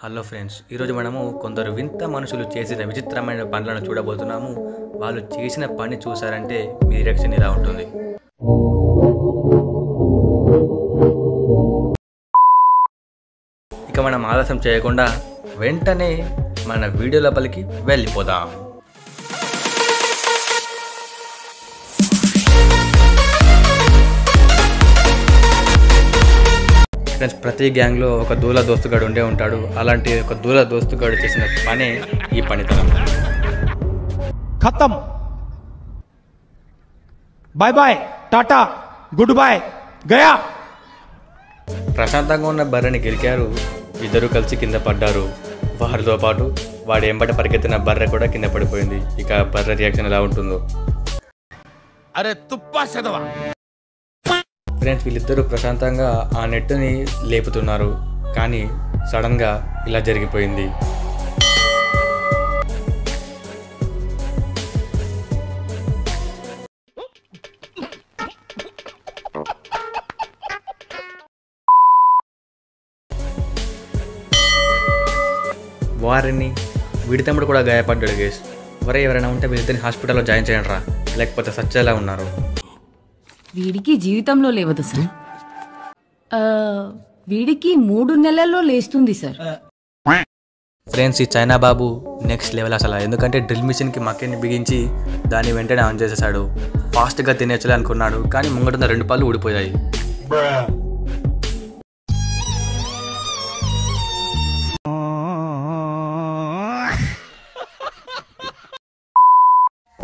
Hello friends, ఈరోజు మనము కొందరు వింత మనుషులు చేసిన విచిత్రమైన పనులను చూడబోతున్నాము. వాళ్ళు చేసిన పని చూసారంటే మీ రియాక్షన్ ఇలా ఉంటుంది. ఇక మనం ఆలస్యం చేయకుండా వెంటనే మన వీడియో లోపలికి వెళ్ళిపోదాం. ఫ్రెండ్స్, ప్రతి గ్యాంగ్లో ఒక దూల దోస్తుగాడు ఉండే ఉంటాడు. అలాంటి ఒక దూల దోస్తుగాడు చేసిన పనే ఈ పనితనం. ఖతం, bye bye, tata, good bye, గయా. ప్రశాంతంగా ఉన్న బర్రెని గెలికారు. ఇద్దరు కలిసి కింద పడ్డారు. వారితో పాటు వాడు ఎంబట పరిగెత్తిన బర్రె కూడా కింద పడిపోయింది. ఇక బర్రె రియాక్షన్ ఎలా ఉంటుందో. అరే తుప్పా చదవా. ఫ్రెండ్స్, వీళ్ళిద్దరూ ప్రశాంతంగా ఆ నెట్టుని లేపుతున్నారు. కానీ సడన్గా ఇలా జరిగిపోయింది. వారిని వీడి తమ్ముడు కూడా గాయపడ్డాడు. గేస్ వరే, ఎవరైనా ఉంటే వీళ్ళిద్దరిని హాస్పిటల్లో జాయిన్ చేయండి రా, లేకపోతే సచ్చేలా ఉన్నారు. వీడికి జీవితంలో లేవదు సార్. వీడికి 3 నెలల్లో లేస్తుంది సార్. ఫ్రెండ్స్, ఈ చైనా బాబు నెక్స్ట్ లెవెల్ అసలు. ఎందుకంటే డ్రిల్ మిషన్కి మక్కెని బిగించి దాన్ని వెంటనే ఆన్ చేసేసాడు. ఫాస్ట్గా తినేచ్చలే అనుకున్నాడు, కానీ ముంగటున్న 2 పళ్ళు ఊడిపోయాయి.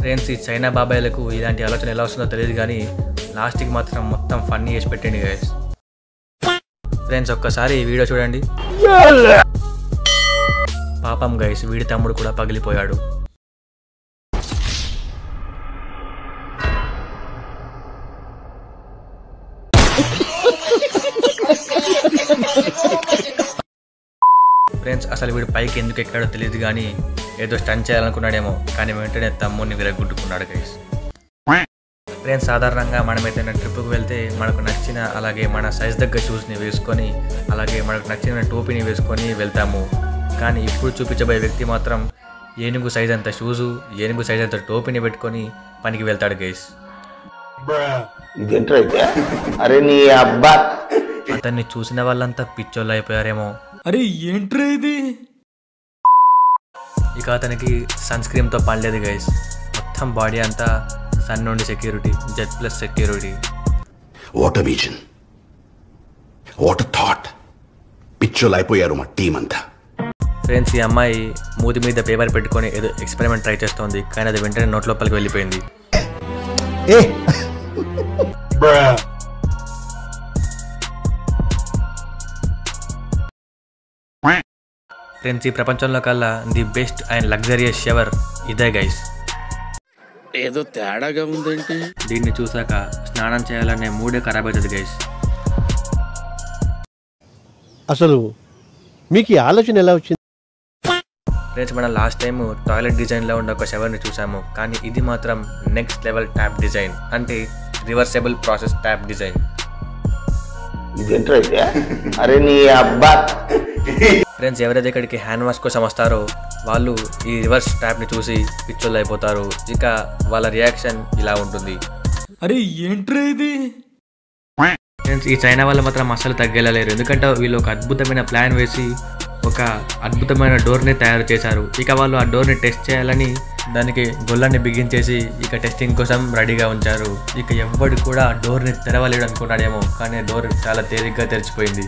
ఫ్రెండ్స్, ఈ చైనా బాబాయ్లకు ఇలాంటి ఆలోచన ఎలా వస్తుందో తెలియదు, కానీ లాస్ట్కి మాత్రం మొత్తం ఫన్నీ చేసి పెట్టండి గైస్. ఫ్రెండ్స్, ఒక్కసారి ఈ వీడియో చూడండి. పాపం గైస్, వీడి తమ్ముడు కూడా పగిలిపోయాడు. ఫ్రెండ్స్, అసలు వీడు పైకి ఎందుకు ఎక్కాడో తెలియదు, కానీ ఏదో స్టన్ చేయాలనుకున్నాడేమో, కానీ వెంటనే తమ్ముడిని విరగొట్టుకున్నాడు గైస్. ఫ్రెండ్స్, సాధారణంగా మనం ఏదైనా ట్రిప్కి వెళ్తే మనకు నచ్చిన అలాగే మన సైజ్ దగ్గర షూస్ని వేసుకొని అలాగే మనకు నచ్చిన టోపీని వేసుకొని వెళ్తాము. కానీ ఇప్పుడు చూపించబోయే వ్యక్తి మాత్రం ఏనుగు సైజ్ అంత షూజు, ఏనుగు సైజ్ అంత టోపీని పెట్టుకొని పనికి వెళ్తాడు గైస్. అతన్ని చూసిన వాళ్ళంతా పిచ్చోళ్ళు అయిపోయారేమో. అరే ఏంట్రా ఇది. ఇక అతనికి సన్ స్క్రీన్తో పనిలేదు గైస్. మొత్తం బాడీ అంతా సన్ నుండి security, Z plus security. What a vision, what a thought. పిచ్చోళ్ళు అయిపోయారు మా టీం అంతా. ఫ్రెండ్స్, ఈ అమ్మాయి మూతి మీద పేపర్ పెట్టుకొని ఏదో ఎక్స్పెరిమెంట్ ట్రై చేస్తోంది, కానీ అది వెంటనే నోట్ లోపలికి వెళ్ళిపోయింది. ఫ్రెండ్స్, ఈ ప్రపంచంలో కల్లా the best and luxurious shower ఇదే గైస్. ఏదో తేడాగా ఉందేంటి. దీన్ని చూసాక స్నానం చేయాలనే మూడే ఖరాబ్ అవుతుంది గైస్. అసలు మీకు ఈ ఆలోచన ఎలా వచ్చింది? ఫ్రెండ్స్, మనం లాస్ట్ టైం టాయిలెట్ డిజైన్లో ఉన్న ఒక షవర్ని చూసాము, కానీ ఇది మాత్రం నెక్స్ట్ లెవెల్ ట్యాప్ డిజైన్, అంటే reversible process tap design. Friends, ఎవరైతే ఇక్కడికి హ్యాండ్ వాష్ కోసం వస్తారో వాళ్ళు ఈ రివర్స్ ట్యాప్ని చూసి పిచ్చోళ్ళు అయిపోతారు. ఇక వాళ్ళ రియాక్షన్ ఇలా ఉంటుంది. అరే ఏంట్రా ఇది. ఫ్రెండ్స్, ఈ చైనా వాళ్ళు మాత్రం అస్సలు తగ్గలేరు. ఎందుకంటే వీళ్ళు ఒక అద్భుతమైన ప్లాన్ వేసి ఒక అద్భుతమైన డోర్ని తయారు చేశారు. ఇక వాళ్ళు ఆ డోర్ని టెస్ట్ చేయాలని దానికి గొల్లాన్ని బిగించేసి ఇక టెస్టింగ్ కోసం రెడీగా ఉంచారు. ఇక ఎవ్వడు కూడా డోర్ని తెరవలేడు అనుకున్నాడేమో, కానీ డోర్ చాలా తేలిగ్గా తెరిచిపోయింది.